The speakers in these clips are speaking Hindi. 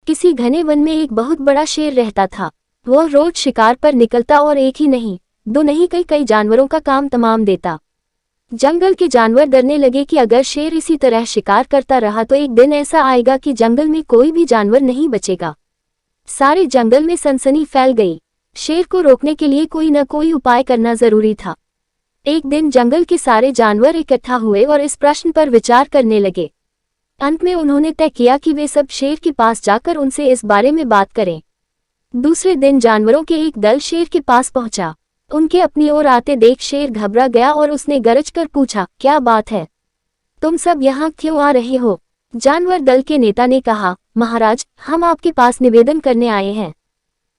किसी घने वन में एक बहुत बड़ा शेर रहता था। वह रोज शिकार पर निकलता और एक ही नहीं, दो नहीं, कई कई जानवरों का काम तमाम देता। जंगल के जानवर डरने लगे कि अगर शेर इसी तरह शिकार करता रहा तो एक दिन ऐसा आएगा कि जंगल में कोई भी जानवर नहीं बचेगा। सारे जंगल में सनसनी फैल गई। शेर को रोकने के लिए कोई न कोई उपाय करना जरूरी था। एक दिन जंगल के सारे जानवर इकट्ठा हुए और इस प्रश्न पर विचार करने लगे। अंत में उन्होंने तय किया कि वे सब शेर के पास जाकर उनसे इस बारे में बात करें। दूसरे दिन जानवरों के एक दल शेर के पास पहुंचा। उनके अपनी ओर आते देख शेर घबरा गया और उसने गरज कर पूछा, क्या बात है? तुम सब यहाँ क्यों आ रहे हो? जानवर दल के नेता ने कहा, महाराज, हम आपके पास निवेदन करने आए हैं।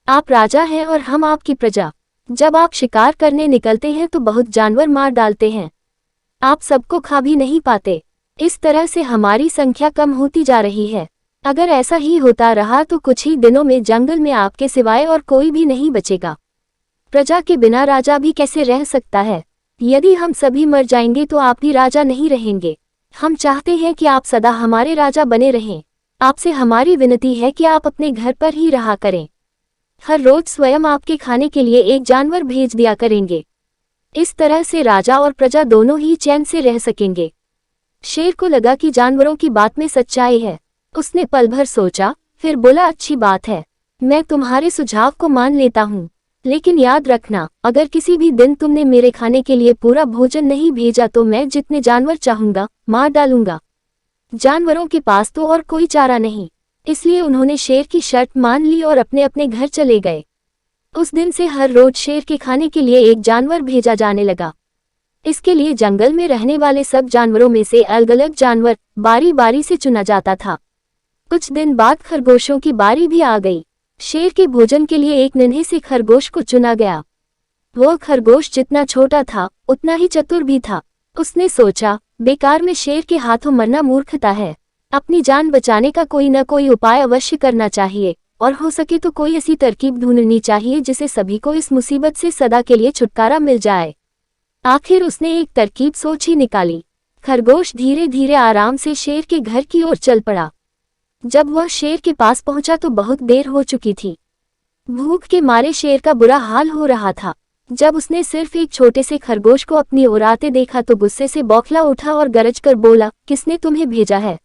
आप राजा हैं और हम आपकी प्रजा। जब आप शिकार करने निकलते हैं तो बहुत जानवर मार डालते हैं। आप सबको खा भी नहीं पाते। इस तरह से हमारी संख्या कम होती जा रही है। अगर ऐसा ही होता रहा तो कुछ ही दिनों में जंगल में आपके सिवाय और कोई भी नहीं बचेगा। प्रजा के बिना राजा भी कैसे रह सकता है? यदि हम सभी मर जाएंगे तो आप भी राजा नहीं रहेंगे। हम चाहते हैं कि आप सदा हमारे राजा बने रहें। आपसे हमारी विनती है कि आप अपने घर पर ही रहा करें। हर रोज स्वयं आपके खाने के लिए एक जानवर भेज दिया करेंगे। इस तरह से राजा और प्रजा दोनों ही चैन से रह सकेंगे। शेर को लगा कि जानवरों की बात में सच्चाई है। उसने पल भर सोचा, फिर बोला, अच्छी बात है, मैं तुम्हारे सुझाव को मान लेता हूँ। लेकिन याद रखना, अगर किसी भी दिन तुमने मेरे खाने के लिए पूरा भोजन नहीं भेजा तो मैं जितने जानवर चाहूंगा मार डालूंगा। जानवरों के पास तो और कोई चारा नहीं, इसलिए उन्होंने शेर की शर्त मान ली और अपने अपने घर चले गए। उस दिन से हर रोज शेर के खाने के लिए एक जानवर भेजा जाने लगा। इसके लिए जंगल में रहने वाले सब जानवरों में से अलग अलग जानवर बारी बारी से चुना जाता था। कुछ दिन बाद खरगोशों की बारी भी आ गई। शेर के भोजन के लिए एक नन्हे से खरगोश को चुना गया। वह खरगोश जितना छोटा था उतना ही चतुर भी था। उसने सोचा, बेकार में शेर के हाथों मरना मूर्खता है। अपनी जान बचाने का कोई न कोई उपाय अवश्य करना चाहिए और हो सके तो कोई ऐसी तरकीब ढूंढनी चाहिए जिससे सभी को इस मुसीबत से सदा के लिए छुटकारा मिल जाए। आखिर उसने एक तरकीब सोच ही निकाली। खरगोश धीरे धीरे आराम से शेर के घर की ओर चल पड़ा। जब वह शेर के पास पहुंचा तो बहुत देर हो चुकी थी। भूख के मारे शेर का बुरा हाल हो रहा था। जब उसने सिर्फ एक छोटे से खरगोश को अपनी ओर आते देखा तो गुस्से से बौखला उठा और गरज कर बोला, किसने तुम्हें भेजा है?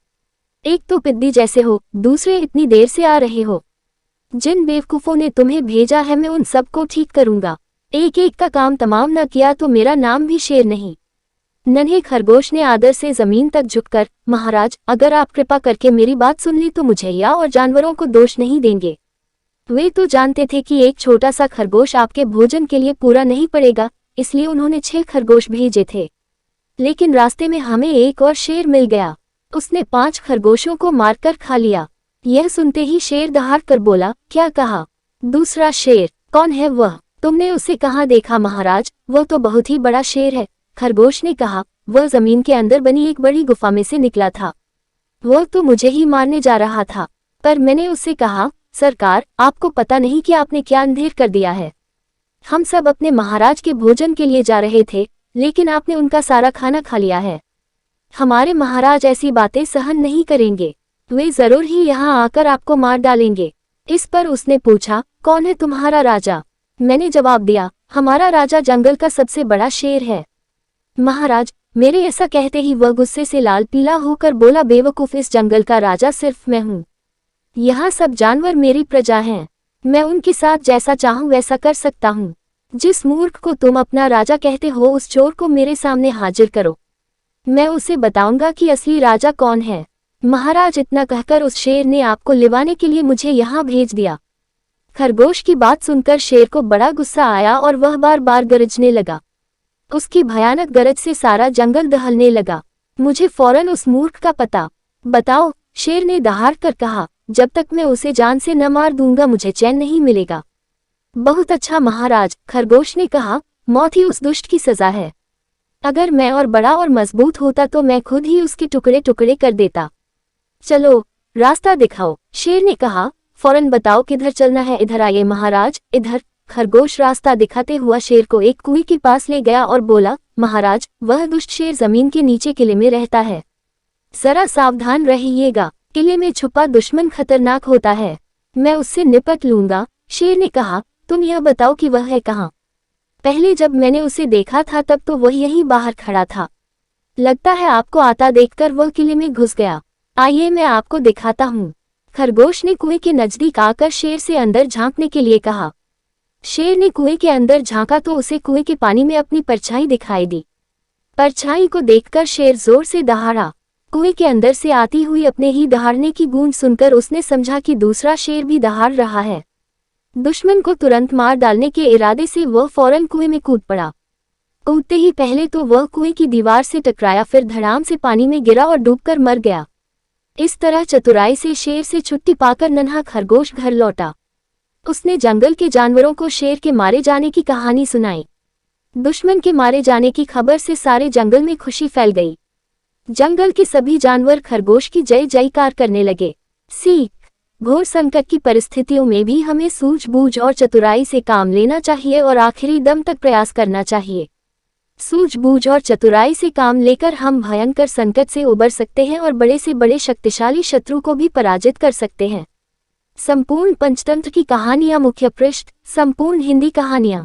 एक तो पिद्दी जैसे हो, दूसरे इतनी देर से आ रहे हो। जिन बेवकूफों ने तुम्हें भेजा है मैं उन सबको ठीक करूंगा। एक एक का काम तमाम न किया तो मेरा नाम भी शेर नहीं। नन्हे खरगोश ने आदर से जमीन तक झुककर, महाराज, अगर आप कृपा करके मेरी बात सुन ली तो मुझे या और जानवरों को दोष नहीं देंगे। वे तो जानते थे कि एक छोटा सा खरगोश आपके भोजन के लिए पूरा नहीं पड़ेगा, इसलिए उन्होंने 6 खरगोश भेजे थे। लेकिन रास्ते में हमें एक और शेर मिल गया। उसने 5 खरगोशों को मारकर खा लिया। यह सुनते ही शेर दहाड़ कर बोला, क्या कहा? दूसरा शेर? कौन है वह? तुमने उसे कहाँ देखा महाराज? वह तो बहुत ही बड़ा शेर है। खरगोश ने कहा, वह जमीन के अंदर बनी एक बड़ी गुफा में से निकला था। वह तो मुझे ही मारने जा रहा था, पर मैंने उससे कहा, सरकार, आपको पता नहीं कि आपने क्या अंधेर कर दिया है। हम सब अपने महाराज के भोजन के लिए जा रहे थे, लेकिन आपने उनका सारा खाना खा लिया है। हमारे महाराज ऐसी बातें सहन नहीं करेंगे। वे जरूर ही यहाँ आकर आपको मार डालेंगे। इस पर उसने पूछा, कौन है तुम्हारा राजा? मैंने जवाब दिया, हमारा राजा जंगल का सबसे बड़ा शेर है। महाराज, मेरे ऐसा कहते ही वह गुस्से से लाल पीला होकर बोला, बेवकूफ, इस जंगल का राजा सिर्फ मैं हूँ। यहाँ सब जानवर मेरी प्रजा हैं। मैं उनके साथ जैसा चाहूँ वैसा कर सकता हूँ। जिस मूर्ख को तुम अपना राजा कहते हो उस चोर को मेरे सामने हाजिर करो, मैं उसे बताऊंगा कि असली राजा कौन है। महाराज, इतना कहकर उस शेर ने आपको लिवाने के लिए मुझे यहाँ भेज दिया। खरगोश की बात सुनकर शेर को बड़ा गुस्सा आया और वह बार बार गरजने लगा। उसकी भयानक गरज से सारा जंगल दहलने लगा। मुझे फौरन उस मूर्ख का पता बताओ, शेर ने दहाड़ कर कहा। जब तक मैं उसे जान से न मार दूंगा मुझे चैन नहीं मिलेगा। बहुत अच्छा महाराज, खरगोश ने कहा, मौत ही उस दुष्ट की सजा है। अगर मैं और बड़ा और मजबूत होता तो मैं खुद ही उसके टुकड़े टुकड़े कर देता। चलो रास्ता दिखाओ, शेर ने कहा। फौरन बताओ किधर चलना है। इधर आइए महाराज, इधर। खरगोश रास्ता दिखाते हुआ शेर को एक कुएं के पास ले गया और बोला, महाराज, वह दुष्ट शेर जमीन के नीचे किले में रहता है, जरा सावधान रहिएगा। किले में छुपा दुश्मन खतरनाक होता है, मैं उससे निपट लूंगा। शेर ने कहा, तुम यह बताओ कि वह है कहाँ? पहले जब मैंने उसे देखा था तब तो वह यहीं बाहर खड़ा था। लगता है आपको आता देखकर वह किले में घुस गया। आइए मैं आपको दिखाता हूँ। खरगोश ने कुएं के नजदीक आकर शेर से अंदर झांकने के लिए कहा। शेर ने कुएं के अंदर झांका तो उसे कुएं के पानी में अपनी परछाई दिखाई दी। परछाई को देखकर शेर जोर से दहाड़ा। कुएं के अंदर से आती हुई अपने ही दहाड़ने की गूंज सुनकर उसने समझा कि दूसरा शेर भी दहाड़ रहा है। दुश्मन को तुरंत मार डालने के इरादे से वह फौरन कुएं में कूद पड़ा। कूदते ही पहले तो वह कुएं की दीवार से टकराया, फिर धड़ाम से पानी में गिरा और डूबकर मर गया। इस तरह चतुराई से शेर से छुट्टी पाकर नन्हा खरगोश घर लौटा। उसने जंगल के जानवरों को शेर के मारे जाने की कहानी सुनाई। दुश्मन के मारे जाने की खबर से सारे जंगल में खुशी फैल गई। जंगल के सभी जानवर खरगोश की जय जयकार करने लगे। सीख: घोर संकट की परिस्थितियों में भी हमें सूझबूझ और चतुराई से काम लेना चाहिए और आखिरी दम तक प्रयास करना चाहिए। सूझबूझ और चतुराई से काम लेकर हम भयंकर संकट से उबर सकते हैं और बड़े से बड़े शक्तिशाली शत्रु को भी पराजित कर सकते हैं। संपूर्ण पंचतंत्र की कहानियां मुख्य पृष्ठ: संपूर्ण हिंदी कहानियां।